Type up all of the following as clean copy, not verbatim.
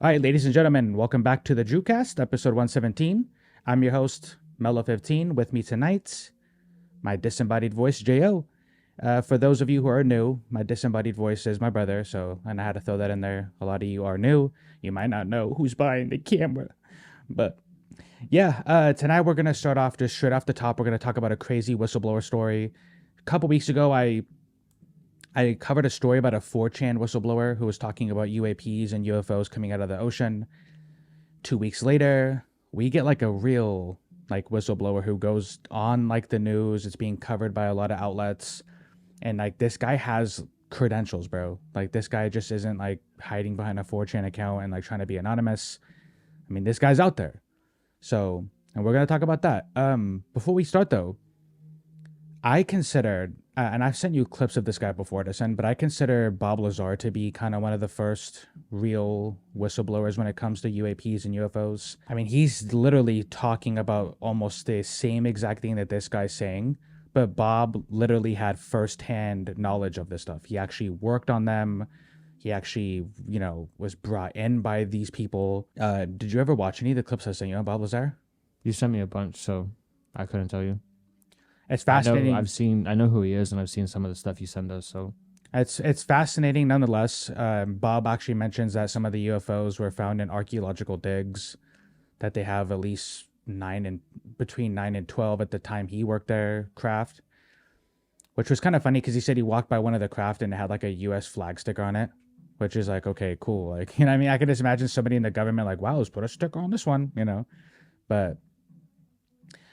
All right, ladies and gentlemen, welcome back to the DrewCast, episode 117. I'm your host, Mello15. With me tonight, my disembodied voice, Jo. For those of you who are new, my disembodied voice is my brother, and I had to throw that in there. A lot of you are new. You might not know who's behind the camera. But yeah, tonight we're going to start off just straight off the top. We're going to talk about a crazy whistleblower story. A couple weeks ago, I covered a story about a 4chan whistleblower who was talking about UAPs and UFOs coming out of the ocean. 2 weeks later, we get like a real like whistleblower who goes on like the news. It's being covered by a lot of outlets, and like this guy has credentials, bro. Like this guy just isn't like hiding behind a 4chan account and like trying to be anonymous. I mean, this guy's out there. So, and we're gonna talk about that. Before we start though, I considered, and I've sent you clips of this guy before to send, but I consider Bob Lazar to be kind of one of the first real whistleblowers when it comes to UAPs and UFOs. I mean, he's literally talking about almost the same exact thing that this guy's saying, but Bob literally had firsthand knowledge of this stuff. He actually worked on them. He actually, was brought in by these people. Did you ever watch any of the clips I sent you on Bob Lazar? You sent me a bunch, so I couldn't tell you. It's fascinating. I know who he is, and I've seen some of the stuff you send us. So It's fascinating nonetheless. Bob actually mentions that some of the UFOs were found in archaeological digs, that they have at least between 9 and 12 at the time he worked there craft, which was kind of funny because he said he walked by one of the craft and it had like a U.S. flag sticker on it, which is like, okay, cool. Like, what I mean? I could just imagine somebody in the government like, wow, let's put a sticker on this one. But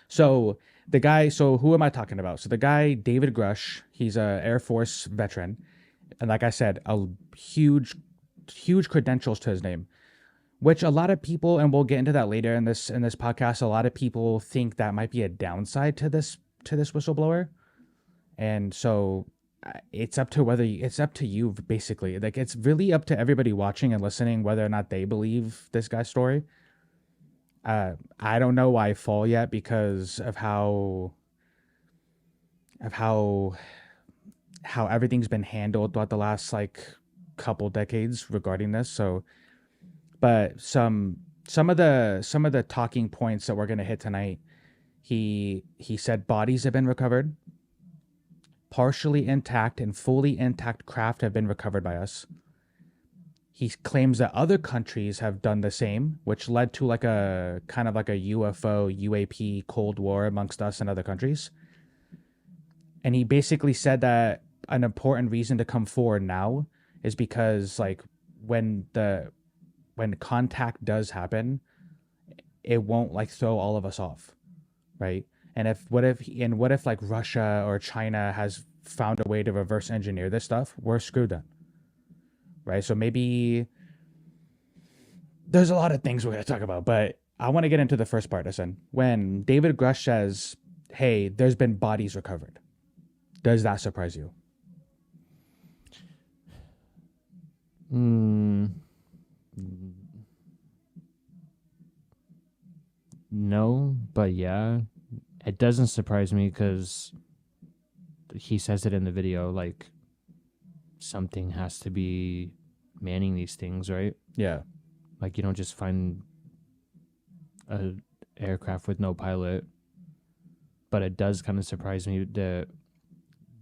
so so who am I talking about? So the guy, David Grusch, he's a Air Force veteran. And like I said, a huge credentials to his name, which a lot of people, and we'll get into that later in this podcast, a lot of people think that might be a downside to this whistleblower. And so it's up to it's up to you basically. Like it's really up to everybody watching and listening whether or not they believe this guy's story. I don't know why I fall yet because of how everything's been handled throughout the last like couple decades regarding this. So, but some of the talking points that we're gonna hit tonight. He said bodies have been recovered, partially intact and fully intact craft have been recovered by us. He claims that other countries have done the same, which led to like a kind of like a UFO, UAP Cold War amongst us and other countries. And he basically said that an important reason to come forward now is because like when the when contact does happen, it won't like throw all of us off, right? And what if like Russia or China has found a way to reverse engineer this stuff, we're screwed then, right? So maybe there's a lot of things we're going to talk about, but I want to get into the first part. Listen, when David Grush says, hey, there's been bodies recovered, does that surprise you? mm, no, but yeah, it doesn't surprise me because he says it in the video. Like something has to be manning these things, right? Yeah. Like you don't just find a aircraft with no pilot. But it does kind of surprise me that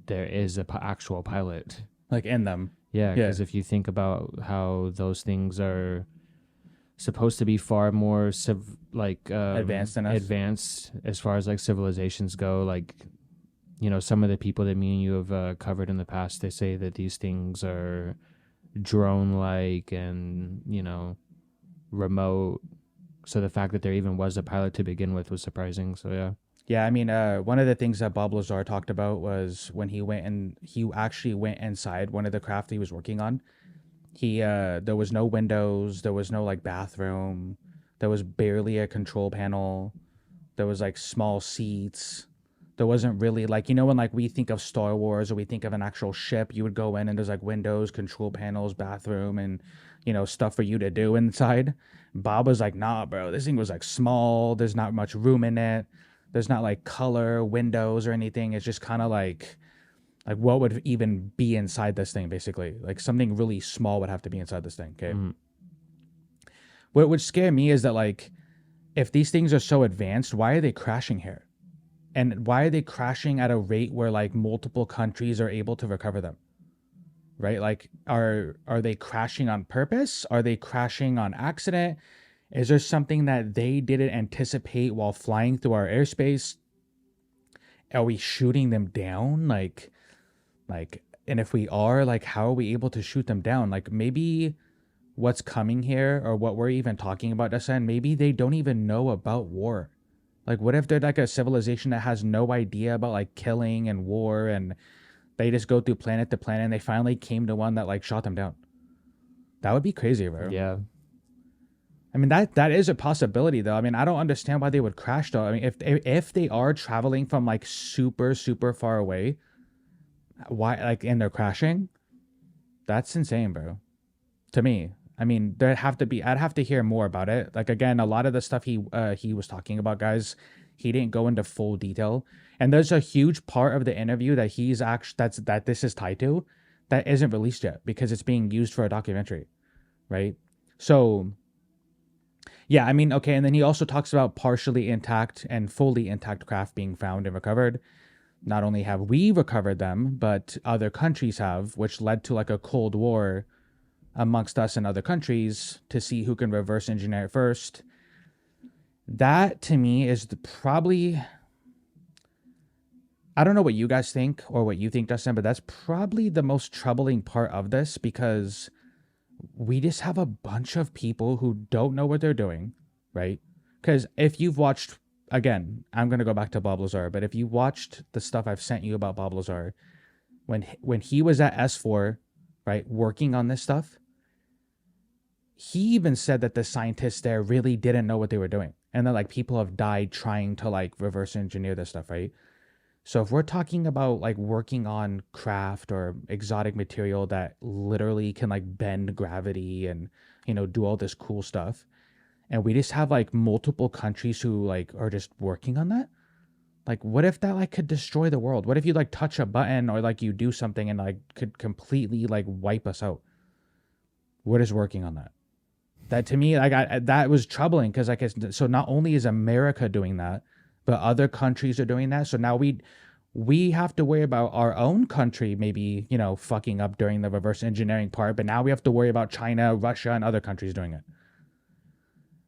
there is a actual pilot. Like in them. Yeah, because if you think about how those things are supposed to be far more Advanced than us. advanced as far as like civilizations go, like some of the people that me and you have covered in the past, they say that these things are drone like and remote. So the fact that there even was a pilot to begin with was surprising. So yeah. Yeah, I mean, one of the things that Bob Lazar talked about was when he actually went inside one of the craft he was working on. There was no windows, there was no like bathroom, there was barely a control panel, there was like small seats. There wasn't really like when like we think of Star Wars or we think of an actual ship, you would go in and there's like windows, control panels, bathroom, and stuff for you to do inside. Bob was like, nah, bro, this thing was like small. There's not much room in it. There's not like color windows or anything. It's just kind of like what would even be inside this thing, basically. Like something really small would have to be inside this thing. Okay. Mm-hmm. what would scare me is that like if these things are so advanced, why are they crashing here? And why are they crashing at a rate where like multiple countries are able to recover them? Right? Like are they crashing on purpose? Are they crashing on accident? Is there something that they didn't anticipate while flying through our airspace? Are we shooting them down? And if we are, like, how are we able to shoot them down? Like, maybe what's coming here or what we're even talking about, Dasan, maybe they don't even know about war. Like, what if they're like a civilization that has no idea about like killing and war, and they just go through planet to planet and they finally came to one that like shot them down? That would be crazy, bro. Yeah. I mean, that is a possibility, though. I mean, I don't understand why they would crash, though. I mean, if they are traveling from like super super far away, why like and they're crashing? That's insane, bro. To me, I mean, I'd have to hear more about it. Like again, a lot of the stuff he was talking about, guys, he didn't go into full detail. And there's a huge part of the interview that he's actually that this is tied to that isn't released yet because it's being used for a documentary, right? So yeah, I mean, okay, and then he also talks about partially intact and fully intact craft being found and recovered. Not only have we recovered them, but other countries have, which led to like a Cold War amongst us and other countries to see who can reverse engineer it first. That to me is probably, I don't know what you guys think or what you think, Dustin, but that's probably the most troubling part of this because we just have a bunch of people who don't know what they're doing, right? Because if you've watched, again, I'm going to go back to Bob Lazar, but if you watched the stuff I've sent you about Bob Lazar, when he was at S4, right, working on this stuff, he even said that the scientists there really didn't know what they were doing. And that like people have died trying to like reverse engineer this stuff, right? So if we're talking about like working on craft or exotic material that literally can like bend gravity and, you know, do all this cool stuff, and we just have like multiple countries who like are just working on that, like what if that like could destroy the world? What if you like touch a button or like you do something and like could completely like wipe us out? What is working on that? That to me, like that was troubling because like so not only is America doing that, but other countries are doing that. So now we have to worry about our own country maybe, you know, fucking up during the reverse engineering part, but now we have to worry about China, Russia, and other countries doing it.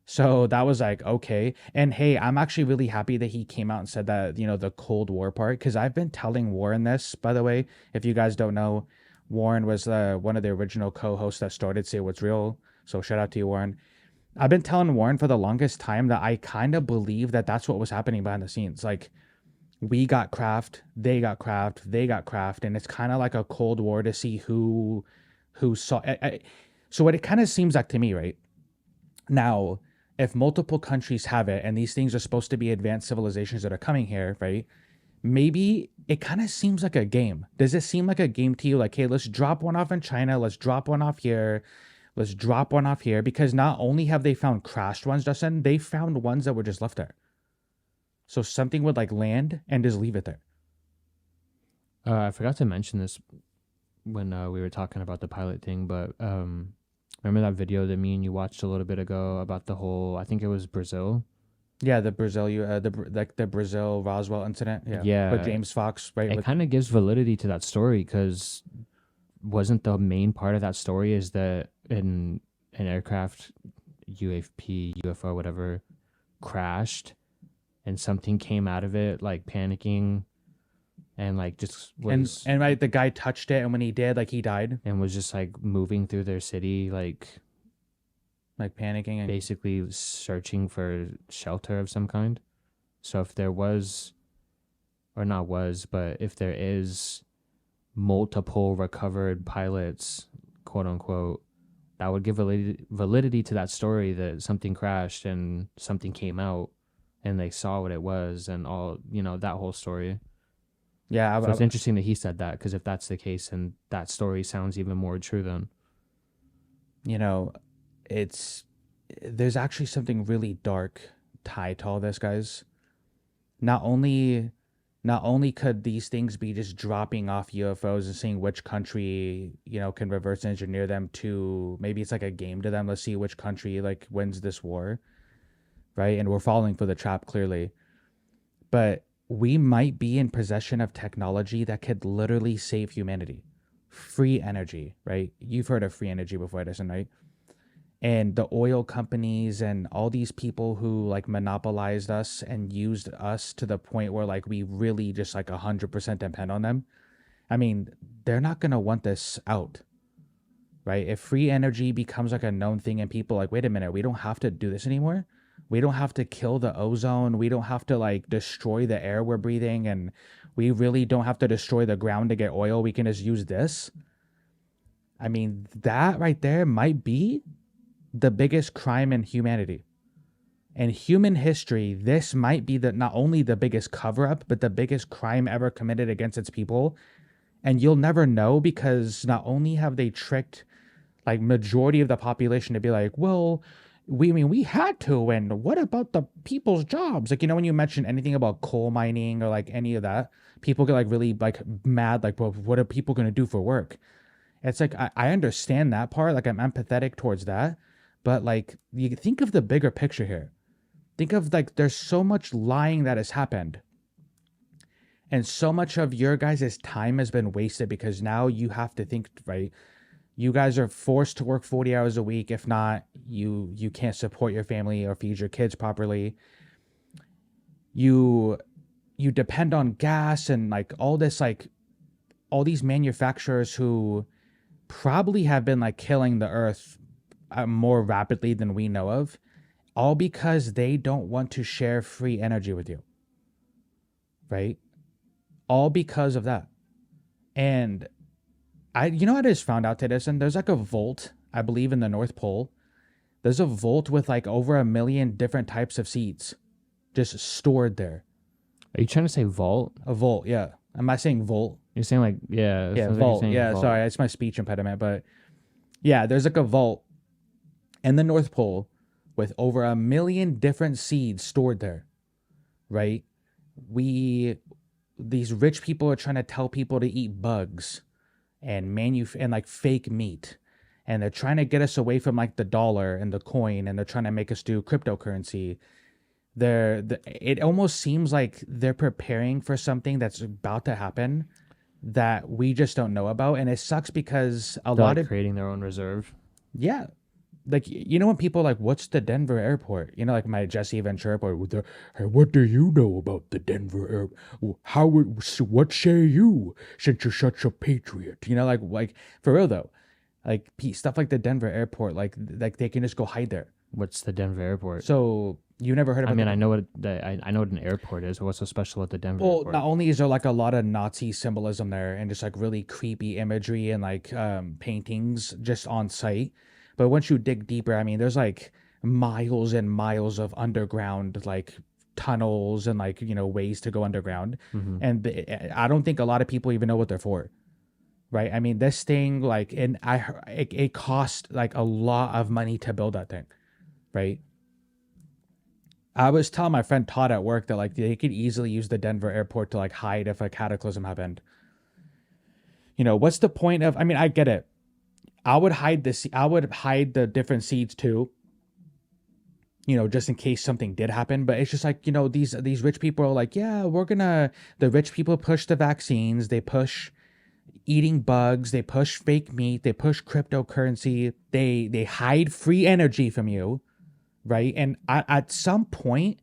So that was like, okay. And hey, I'm actually really happy that he came out and said that, you know, the Cold War part, because I've been telling Warren this, by the way. If you guys don't know, Warren was one of the original co-hosts that started Say What's Real. So shout out to you, Warren. I've been telling Warren for the longest time that I kind of believe that that's what was happening behind the scenes. Like, we got craft, they got craft, they got craft, and it's kind of like a Cold War to see who saw. So what it kind of seems like to me, right now, if multiple countries have it, and these things are supposed to be advanced civilizations that are coming here, right? Maybe it kind of seems like a game. Does it seem like a game to you? Like, hey, let's drop one off in China, let's drop one off here. Let's drop one off here because not only have they found crashed ones, Justin, they found ones that were just left there. So something would like land and just leave it there. I forgot to mention this when we were talking about the pilot thing, but remember that video that me and you watched a little bit ago about the whole, I think it was Brazil? Yeah, the Brazil Roswell incident. Yeah. Yeah. With James Fox, right? It kind of gives validity to that story because wasn't the main part of that story is that an aircraft, UFO, whatever, crashed and something came out of it, like panicking and like just was and right, the guy touched it, and when he did, like he died and was just like moving through their city, like panicking and basically searching for shelter of some kind. So if there was, or not was, but if there is multiple recovered pilots, quote unquote, that would give validity to that story that something crashed and something came out and they saw what it was and all, you know, that whole story. Yeah. So it's interesting that he said that because if that's the case, and that story sounds even more true then. You know, there's actually something really dark tied to all this, guys. Not only not only could these things be just dropping off UFOs and seeing which country, can reverse engineer them to, maybe it's like a game to them. Let's see which country like wins this war, right? And we're falling for the trap clearly. But we might be in possession of technology that could literally save humanity. Free energy, right? You've heard of free energy before, Edison, right? And the oil companies and all these people who like monopolized us and used us to the point where like we really just like 100% depend on them. I mean, they're not going to want this out, right? If free energy becomes like a known thing and people like, wait a minute, we don't have to do this anymore. We don't have to kill the ozone. We don't have to like destroy the air we're breathing. And we really don't have to destroy the ground to get oil. We can just use this. I mean, that right there might be the biggest crime in humanity. In human history, this might be not only the biggest cover up, but the biggest crime ever committed against its people. And you'll never know, because not only have they tricked like majority of the population to be like, well, we had to, and what about the people's jobs? Like, when you mention anything about coal mining or like any of that, people get like really like mad, like, well, what are people going to do for work? It's like, I understand that part. Like, I'm empathetic towards that. But like, you think of the bigger picture here. Think of like, there's so much lying that has happened. And so much of your guys' time has been wasted because now you have to think, right? You guys are forced to work 40 hours a week. If not, you can't support your family or feed your kids properly. You depend on gas and like all this, like all these manufacturers who probably have been like killing the earth more rapidly than we know of, all because they don't want to share free energy with you, right? All because of that. And I just found out today, and there's like a vault, I believe, in the North Pole. There's a vault with like over 1 million different types of seeds just stored there. Are you trying to say vault? A vault, yeah. Am I saying vault? You're saying like, yeah. Yeah, vault. Like yeah, vault. Sorry, it's my speech impediment. But yeah, there's like a vault in the North Pole with over 1 million different seeds stored there, right? These rich people are trying to tell people to eat bugs and like fake meat. And they're trying to get us away from like the dollar and the coin, and they're trying to make us do cryptocurrency. It almost seems like they're preparing for something that's about to happen that we just don't know about. And it sucks because they're lot of creating their own reserve. Yeah. Like, when people are like, what's the Denver airport? Like my Jesse Ventura airport. Hey, what do you know about the Denver airport? What say you, since you're such a patriot? Like for real though, like stuff like the Denver airport, like they can just go hide there. What's the Denver airport? So you never heard about? I know what I know what an airport is. What's so special at the Denver airport? Not only is there like a lot of Nazi symbolism there and just like really creepy imagery and like paintings just on site. But once you dig deeper, I mean, there's like miles and miles of underground like tunnels and like, ways to go underground. Mm-hmm. And I don't think a lot of people even know what they're for. Right. I mean, this thing, like, and it cost like a lot of money to build that thing. Right. I was telling my friend Todd at work that like they could easily use the Denver airport to like hide if a cataclysm happened. What's the point of, I mean, I get it. I would hide the different seeds too, just in case something did happen. But it's just like, these rich people are like, yeah, the rich people push the vaccines. They push eating bugs. They push fake meat. They push cryptocurrency. They hide free energy from you, right? And at some point,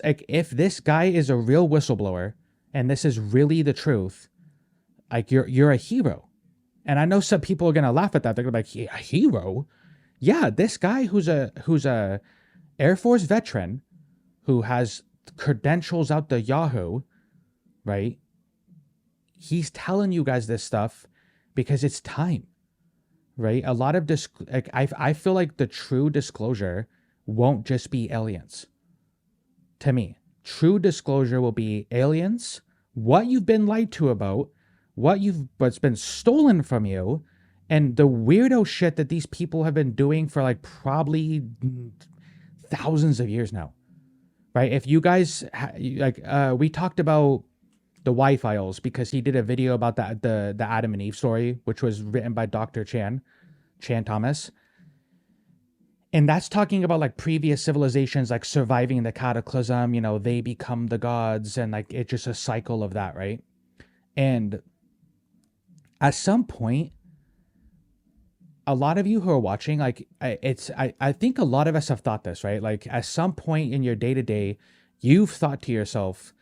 like if this guy is a real whistleblower and this is really the truth, like you're a hero. And I know some people are gonna laugh at that. They're gonna be like, a hero? Yeah, this guy who's a Air Force veteran who has credentials out the Yahoo, right? He's telling you guys this stuff because it's time, right? A lot of I feel like the true disclosure won't just be aliens. To me, true disclosure will be aliens, what you've been lied to about, what's been stolen from you, and the weirdo shit that these people have been doing for like probably thousands of years now, right? If you guys we talked about the Y-Files, because he did a video about the Adam and Eve story, which was written by Dr. Chan Thomas. And that's talking about like previous civilizations, like surviving the cataclysm, you know, they become the gods, and like it's just a cycle of that, right? And at some point, a lot of you who are watching, like I think a lot of us have thought this, right? Like at some point in your day to day, you've thought to yourself,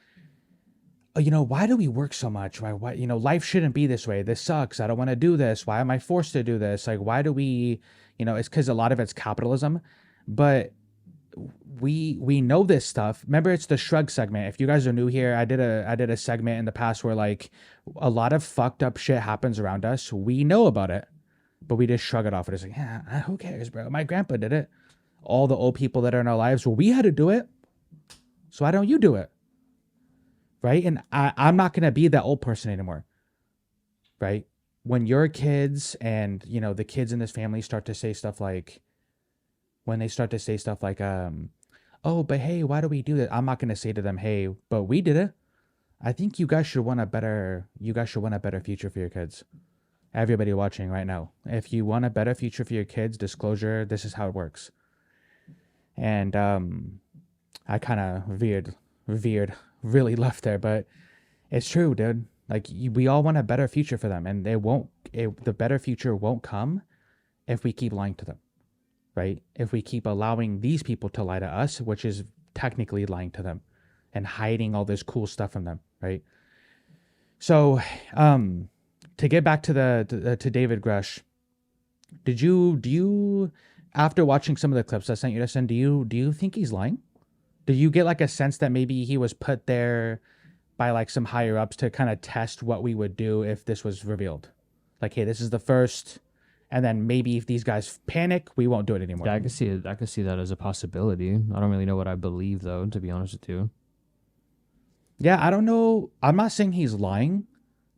oh, you know, why do we work so much? Why, you know, life shouldn't be this way. This sucks. I don't want to do this. Why am I forced to do this? Like, why do we, you know, it's because a lot of it's capitalism, but we know this stuff. Remember, it's the shrug segment. If you guys are new here, I did a segment in the past where like a lot of fucked up shit happens around us. We know about it, but we just shrug it off. It's like, yeah, who cares, bro? My grandpa did it. All the old people that are in our lives, well, we had to do it. So why don't you do it? Right? And I'm not going to be that old person anymore. Right? When your kids and, you know, the kids in this family start to say stuff like, oh, but hey, why do we do that? I'm not going to say to them, hey, but we did it. I think you guys should want a better future for your kids. Everybody watching right now, if you want a better future for your kids, disclosure, this is how it works. And I kind of veered really left there, but it's true, dude. Like we all want a better future for them, and the better future won't come if we keep lying to them, right? If we keep allowing these people to lie to us, which is technically lying to them and hiding all this cool stuff from them, right? So, to get back to to David Grusch, do you after watching some of the clips I sent you to send, do you think he's lying? Do you get like a sense that maybe he was put there by like some higher ups to kind of test what we would do if this was revealed? Like, hey, this is the first, and then maybe if these guys panic, we won't do it anymore. Yeah, I can see it. I can see that as a possibility. I don't really know what I believe though, to be honest with you. Yeah, I don't know. I'm not saying he's lying,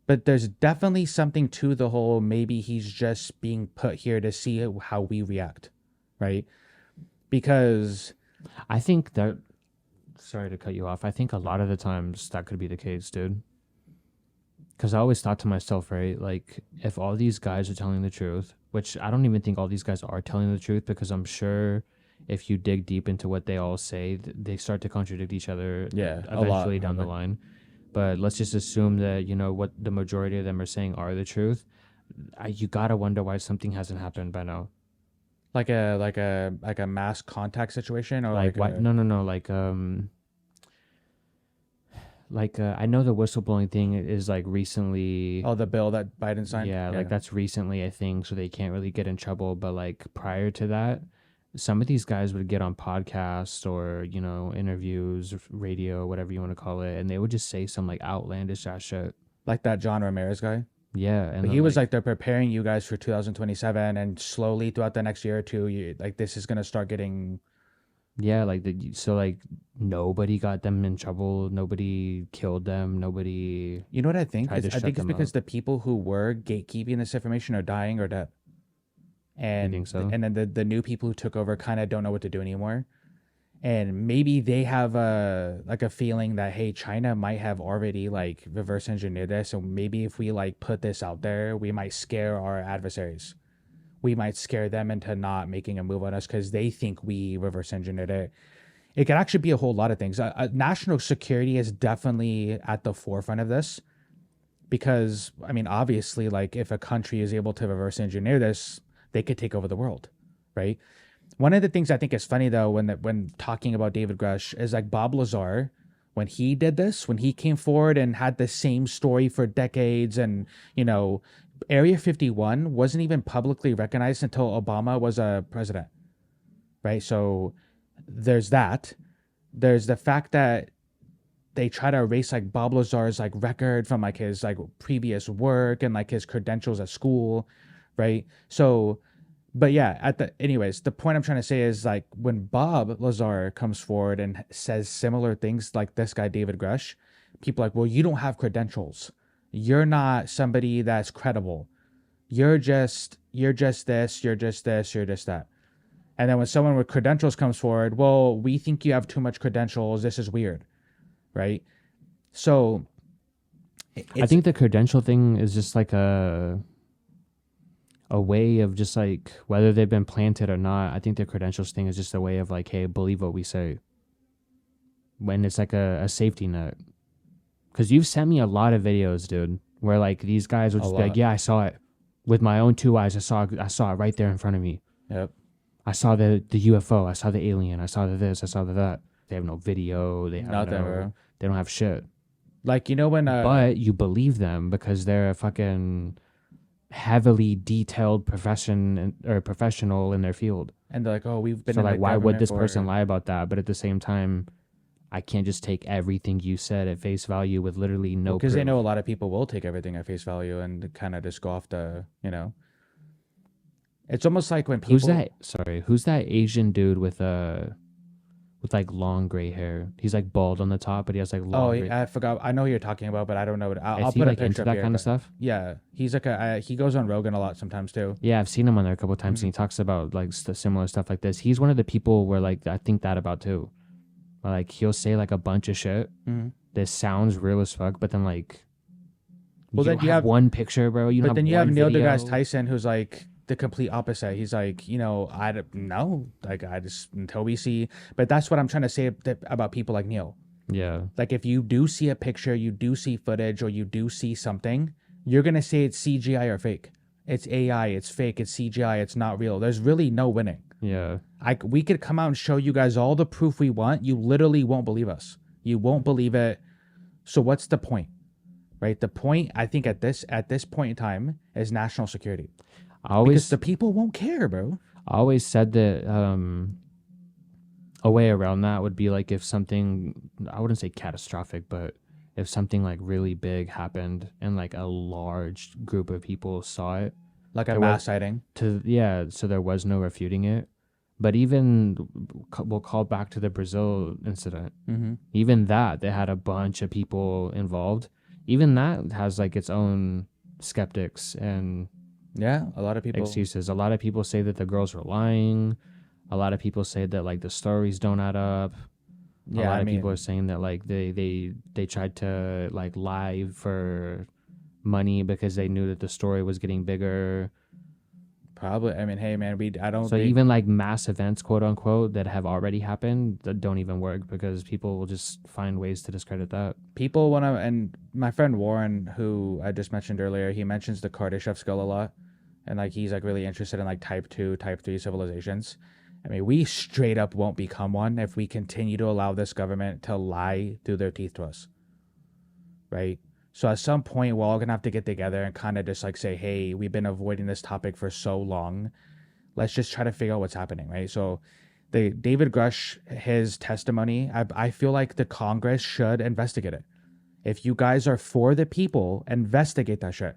but there's definitely something to the whole maybe he's just being put here to see how we react, right? Because I think that, sorry to cut you off, I think a lot of the times that could be the case, dude. Because I always thought to myself, right, like if all these guys are telling the truth, which I don't even think all these guys are telling the truth, because I'm sure if you dig deep into what they all say, they start to contradict each other eventually down the line. But let's just assume that, you know, what the majority of them are saying are the truth. You gotta wonder why something hasn't happened by now. Like a mass contact situation, or like what? No, like I know the whistleblowing thing is like recently. Oh, the bill that Biden signed. Yeah, like that's recently, I think, so they can't really get in trouble. But like prior to that, some of these guys would get on podcasts or, you know, interviews, radio, whatever you want to call it, and they would just say some like outlandish ass shit. Like that John Ramirez guy. Yeah, and but he was like, they're preparing you guys for 2027, and slowly throughout the next year or two, like this is gonna start getting. Yeah, like so like nobody got them in trouble, nobody killed them, nobody. You know what I think? I think it's because the people who were gatekeeping this information are dying or dead. And think so? And then the new people who took over kind of don't know what to do anymore. And maybe they have a feeling that, hey, China might have already like reverse engineered this. So maybe if we like put this out there, we might scare our adversaries. We might scare them into not making a move on us because they think we reverse engineered it. It could actually be a whole lot of things. National security is definitely at the forefront of this because, I mean, obviously, like if a country is able to reverse engineer this, they could take over the world, right? One of the things I think is funny, though, when talking about David Grusch is like Bob Lazar, when he did this, when he came forward and had the same story for decades, and, you know, Area 51 wasn't even publicly recognized until Obama was a president, right? So there's that. There's the fact that they try to erase like Bob Lazar's like record from like his like previous work and like his credentials at school, right? So, but yeah, anyways, the point I'm trying to say is like when Bob Lazar comes forward and says similar things like this guy, David Grusch, people are like, well, you don't have credentials. You're not somebody that's credible. You're just this, you're just this, you're just that. And then when someone with credentials comes forward, well, we think you have too much credentials. This is weird, right? So I think the credential thing is just like a way of just like whether they've been planted or not. I think the credentials thing is just a way of like, hey, believe what we say. When it's like a safety net. Because you've sent me a lot of videos, dude, where like these guys will just be like, yeah, I saw it with my own two eyes. I saw it right there in front of me. Yep. I saw the UFO. I saw the alien. I saw the this. I saw the that. They have no video. They have Nothing, no. bro. They don't have shit. Like, you know when But you believe them because they're a fucking heavily detailed professional in their field. and they're like, oh, we've been So in like, the why would government this for person lie about that? But at the same time, I can't just take everything you said at face value with literally no because proof. they know a lot of people will take everything at face value and kind of just go off the, you know. It's almost like when people. Who's that? Sorry, who's that Asian dude with like long gray hair? He's like bald on the top, but he has like long. Oh, I forgot. I know who you're talking about, but I don't know. I'll Is he put a like picture into up that here, kind of but- stuff? Yeah, he's like he goes on Rogan a lot sometimes too. Yeah, I've seen him on there a couple of times, Mhm. and he talks about like similar stuff like this. He's one of the people where like I think that about too. Where, like he'll say like a bunch of shit. Mhm. This sounds real as fuck, but then like, Well, then don't you have- one picture, bro. You don't But then you one have Neil video. deGrasse Tyson, who's like the complete opposite. He's like, you know, I don't know, like I just until we see. But that's what I'm trying to say about people like Neil. Yeah, Like if you do see a picture, you do see footage, or you do see something, you're gonna say it's CGI or fake. It's AI, it's fake, it's CGI, it's not real. There's really no winning. yeah. We could come out and show you guys all the proof we want. You literally won't believe us. You won't believe it. So what's the point? Right? The point, I think, at this point in time is national security. I always Because the people won't care, bro. I always said that a way around that would be like if something, I wouldn't say catastrophic, but if something like really big happened and like a large group of people saw it, Like a There mass was- sighting. so there was no refuting it. But even we'll call back to the Brazil incident. Mm-hmm. Even that, they had a bunch of people involved. Even that has like its own skeptics and Yeah, a lot of people. excuses. A lot of people say that the girls were lying. A lot of people say that like the stories don't add up. Yeah, A lot I of mean, people are saying that like they tried to like lie for money because they knew that the story was getting bigger. probably. I mean, hey, man, I don't So think. even like mass events, quote unquote, that have already happened that don't even work because people will just find ways to discredit that. People want to, and my friend Warren, who I just mentioned earlier, he mentions the Kardashev skull a lot, and like he's like really interested in like type 2, type 3 civilizations. I mean, we straight up won't become one if we continue to allow this government to lie through their teeth to us, right? So at some point, we're all gonna have to get together and kind of just like say, hey, we've been avoiding this topic for so long. Let's just try to figure out what's happening, right? So the David Grusch, his testimony, I feel like the Congress should investigate it. If you guys are for the people, investigate that shit.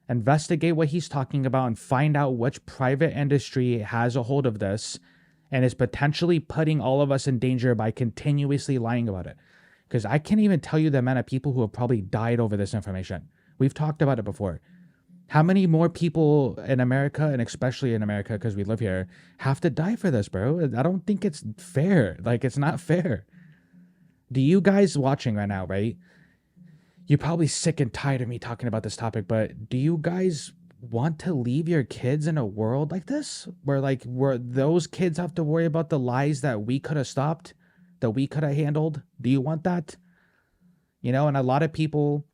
Investigate what he's talking about and find out which private industry has a hold of this and is potentially putting all of us in danger by continuously lying about it. Because I can't even tell you the amount of people who have probably died over this information. We've talked about it before. How many more people in America, and especially in America because we live here, have to die for this, bro? I don't think it's fair. Like, it's not fair. Do you guys watching right now, right? You're probably sick and tired of me talking about this topic, but do you guys want to leave your kids in a world like this? Where those kids have to worry about the lies that we could have stopped, that we could have handled? Do you want that? You know, and a lot of people,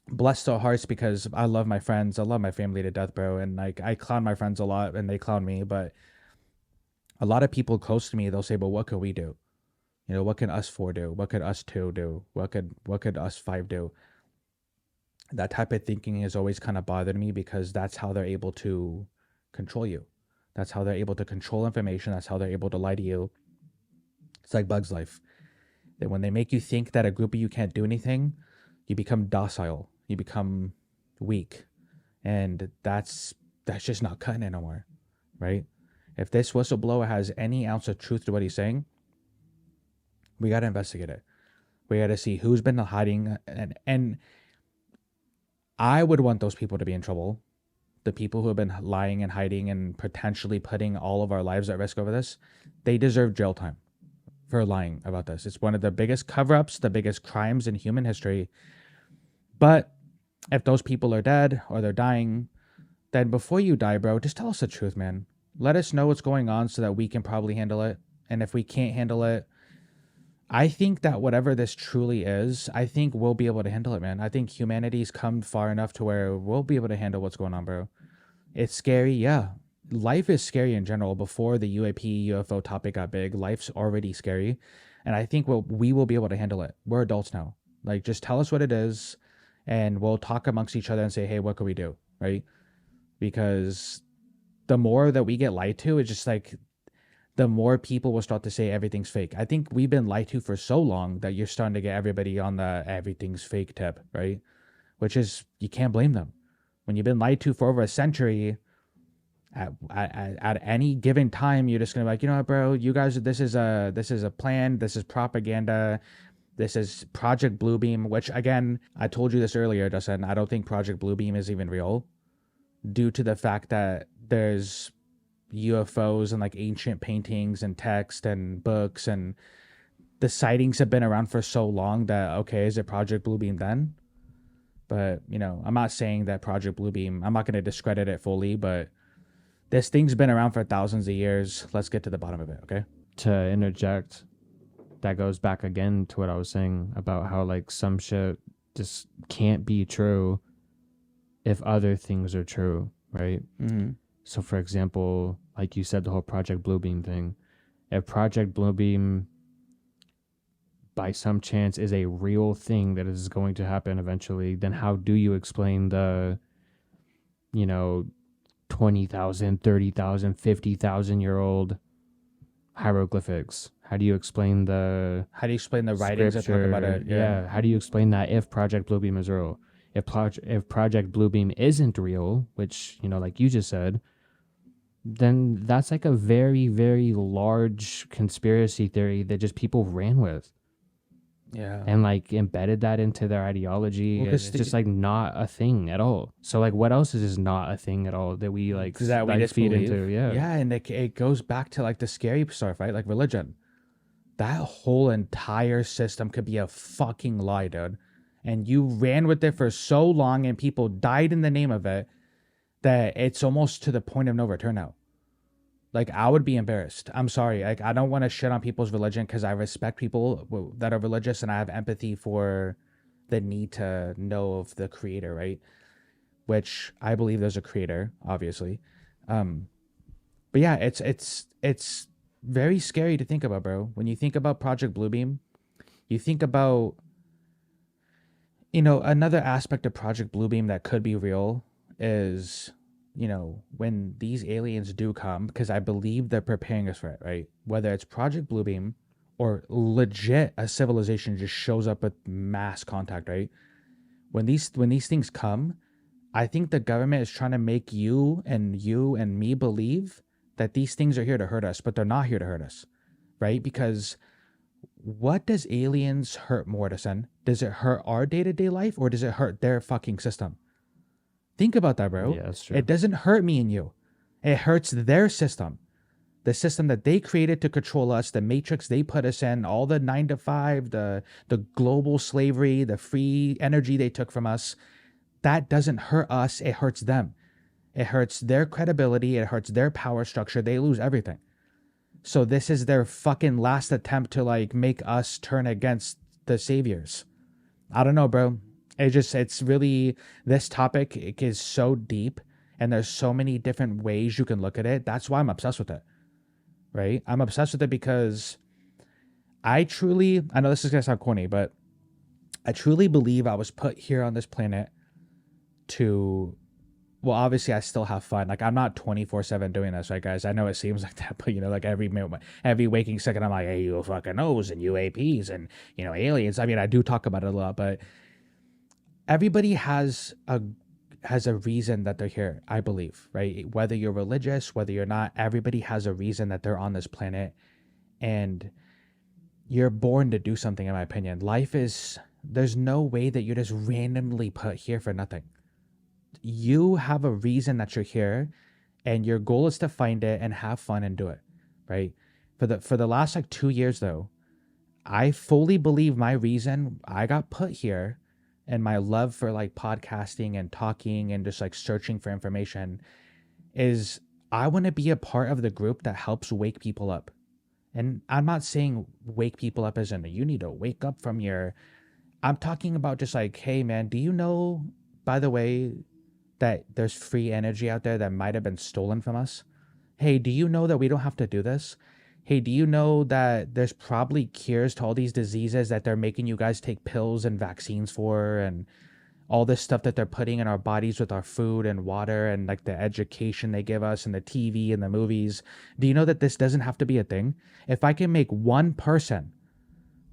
bless their hearts, because I love my friends, I love my family to death, bro, and like I clown my friends a lot and they clown me, but a lot of people close to me, they'll say, but what could we do? You know, what can us four do? What could us two do? What could us five do? That type of thinking has always kind of bothered me because that's how they're able to control you. That's how they're able to control information. That's how they're able to lie to you. It's like Bug's Life. That when they make you think that a group of you can't do anything, you become docile. You become weak. And that's just not cutting it no more, right? If this whistleblower has any ounce of truth to what he's saying, we got to investigate it. We got to see who's been hiding. And I would want those people to be in trouble. The people who have been lying and hiding and potentially putting all of our lives at risk over this, they deserve jail time for lying about this. It's one of the biggest cover-ups, the biggest crimes in human history. But if those people are dead or they're dying, then before you die, bro, just tell us the truth, man. Let us know what's going on so that we can probably handle it. And if we can't handle it, I think that whatever this truly is, I think we'll be able to handle it, man. I think humanity's come far enough to where we'll be able to handle what's going on, bro. It's scary, yeah. Life is scary in general. Before the UAP, UFO topic got big, life's already scary. And I think we will be able to handle it. We're adults now. Like, just tell us what it is, and we'll talk amongst each other and say, hey, what can we do, right? Because the more that we get lied to, it's just like the more people will start to say everything's fake. I think we've been lied to for so long that you're starting to get everybody on the everything's fake tip, right? Which is, you can't blame them. When you've been lied to for over a century, at any given time, you're just gonna be like, you know what, bro, you guys, this is a plan, this is propaganda, this is Project Bluebeam, which again, I told you this earlier, Justin, I don't think Project Bluebeam is even real due to the fact that there's UFOs and like ancient paintings and text and books, and the sightings have been around for so long that, okay, is it Project Bluebeam then? But, you know, I'm not saying that Project Bluebeam, I'm not going to discredit it fully, but this thing's been around for thousands of years. Let's get to the bottom of it, okay? To interject, that goes back again to what I was saying about how like some shit just can't be true if other things are true, right? Mm-hmm. So, for example, like you said, the whole Project Bluebeam thing. If Project Bluebeam, by some chance, is a real thing that is going to happen eventually, then how do you explain the, 20,000, 30,000, 50,000-year-old hieroglyphics? How do you explain the writings that talk about it? Yeah. How do you explain that if Project Bluebeam is real? If Project Bluebeam isn't real, which, like you just said, then that's like a very, very large conspiracy theory that just people ran with. Yeah. And like embedded that into their ideology. Well, And it's just like not a thing at all. So like what else is just not a thing at all that we like, that we like just feed believe? into? Yeah. Yeah, and it goes back to like the scary stuff, right? Like religion. That whole entire system could be a fucking lie, dude. And you ran with it for so long and people died in the name of it that it's almost to the point of no return now. Like, I would be embarrassed. I'm sorry. Like, I don't want to shit on people's religion because I respect people that are religious and I have empathy for the need to know of the creator, right? Which I believe there's a creator, obviously. But yeah, it's very scary to think about, bro. When you think about Project Bluebeam, you think about, another aspect of Project Bluebeam that could be real is, when these aliens do come, because I believe they're preparing us for it, right? Whether it's Project Bluebeam or legit a civilization just shows up with mass contact, right? When these things come, I think the government is trying to make you and me believe that these things are here to hurt us, but they're not here to hurt us, right? Because what does aliens hurt more to send? Does it hurt our day-to-day life or does it hurt their fucking system? Think about that, bro. Yeah, that's true. It doesn't hurt me and you. It hurts their system. The system that they created to control us, the matrix they put us in, all the 9 to 5, the global slavery, the free energy they took from us. That doesn't hurt us. It hurts them. It hurts their credibility. It hurts their power structure. They lose everything. So this is their fucking last attempt to like make us turn against the saviors. I don't know, bro. It's really, this topic is so deep and there's so many different ways you can look at it. That's why I'm obsessed with it, right? I'm obsessed with it because I know this is going to sound corny, but I truly believe I was put here on this planet to, well, obviously I still have fun. Like, I'm not 24/7 doing this, right, guys? I know it seems like that, but like every waking second, I'm like, hey, you fucking knows and UAPs and, aliens. I mean, I do talk about it a lot, but everybody has a reason that they're here, I believe, right? Whether you're religious, whether you're not, everybody has a reason that they're on this planet. And you're born to do something, in my opinion. There's no way that you're just randomly put here for nothing. You have a reason that you're here, and your goal is to find it and have fun and do it, right? For the last like 2 years though, I fully believe my reason I got put here and my love for like podcasting and talking and just like searching for information is I want to be a part of the group that helps wake people up. And I'm not saying wake people up as in you need to wake up from your. I'm talking about just like, hey man, do you know, by the way, that there's free energy out there that might have been stolen from us? Hey, do you know that we don't have to do this? Hey, do you know that there's probably cures to all these diseases that they're making you guys take pills and vaccines for, and all this stuff that they're putting in our bodies with our food and water and like the education they give us and the TV and the movies? Do you know that this doesn't have to be a thing? If I can make one person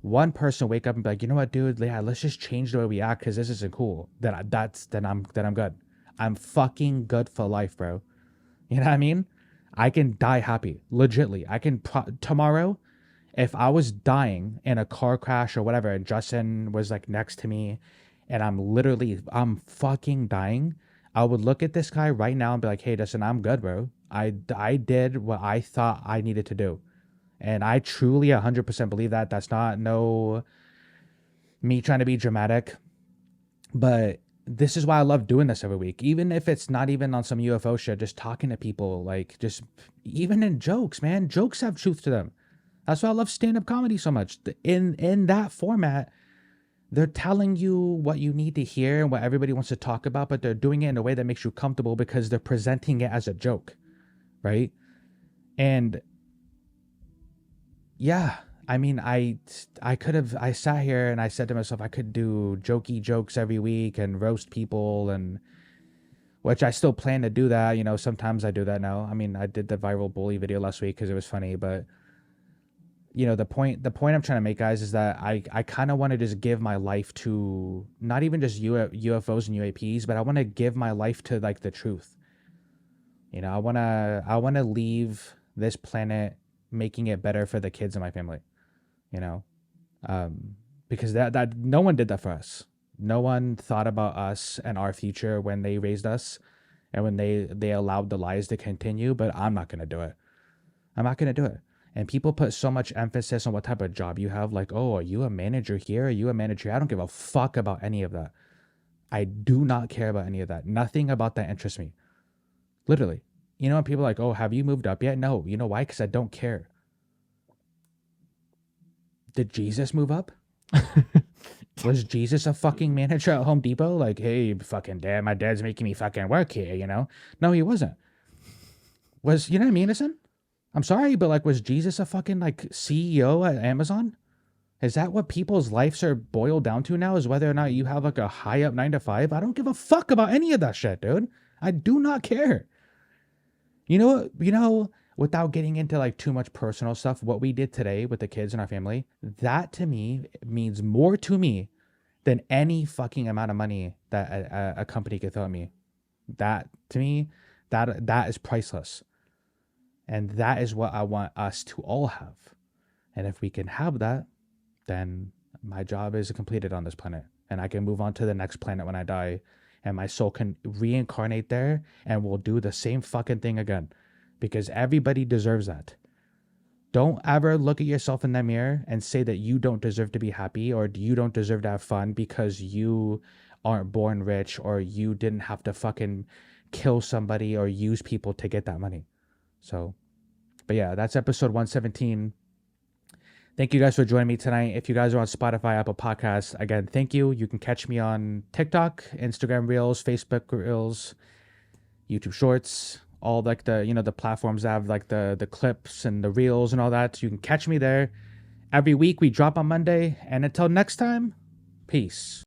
wake up and be like, you know what, dude, yeah, let's just change the way we act because this isn't cool. Then I'm good. I'm fucking good for life, bro. You know what I mean? I can die happy, legitly. I can tomorrow, if I was dying in a car crash or whatever, and Justin was like next to me, and I'm fucking dying, I would look at this guy right now and be like, hey, Justin, I'm good, bro. I did what I thought I needed to do. And I truly 100% believe that. That's not no me trying to be dramatic. But this is why I love doing this every week. Even if it's not even on some UFO shit, just talking to people, like just even in jokes, man. Jokes have truth to them. That's why I love stand-up comedy so much. In that format, they're telling you what you need to hear and what everybody wants to talk about, but they're doing it in a way that makes you comfortable because they're presenting it as a joke, right? And yeah, I mean, I sat here and I said to myself, I could do jokey jokes every week and roast people, and which I still plan to do that. You know, sometimes I do that now. I mean, I did the viral bully video last week because it was funny, but you know, the point I'm trying to make, guys, is that I kind of want to just give my life to not even just UFOs and UAPs, but I want to give my life to like the truth. You know, I want to leave this planet making it better for the kids in my family, you know, because that no one did that for us. No one thought about us and our future when they raised us and when they allowed the lies to continue. But I'm not going to do it. I'm not going to do it. And people put so much emphasis on what type of job you have. Like, oh, are you a manager here? Are you a manager here? I don't give a fuck about any of that. I do not care about any of that. Nothing about that interests me. Literally. You know, when people are like, oh, have you moved up yet? No. You know why? Because I don't care. Did Jesus move up? Was Jesus a fucking manager at Home Depot? Like, hey, fucking dad, my dad's making me fucking work here, you know? No, he wasn't. You know what I mean, listen? I'm sorry, but like, was Jesus a fucking like CEO at Amazon? Is that what people's lives are boiled down to now? Is whether or not you have like a high up 9 to 5? I don't give a fuck about any of that shit, dude. I do not care. You know what? You know, without getting into like too much personal stuff, what we did today with the kids and our family, that to me means more to me than any fucking amount of money that a company could throw at me. That to me, that is priceless. And that is what I want us to all have. And if we can have that, then my job is completed on this planet. And I can move on to the next planet when I die. And my soul can reincarnate there and we'll do the same fucking thing again. Because everybody deserves that. Don't ever look at yourself in the mirror and say that you don't deserve to be happy or you don't deserve to have fun because you aren't born rich or you didn't have to fucking kill somebody or use people to get that money. So, but yeah, that's episode 117. Thank you guys for joining me tonight. If you guys are on Spotify, Apple Podcasts, again, thank you. You can catch me on TikTok, Instagram Reels, Facebook Reels, YouTube Shorts, all like the platforms that have like the clips and the reels and all that. So you can catch me there. Every week we drop on Monday. And until next time, peace.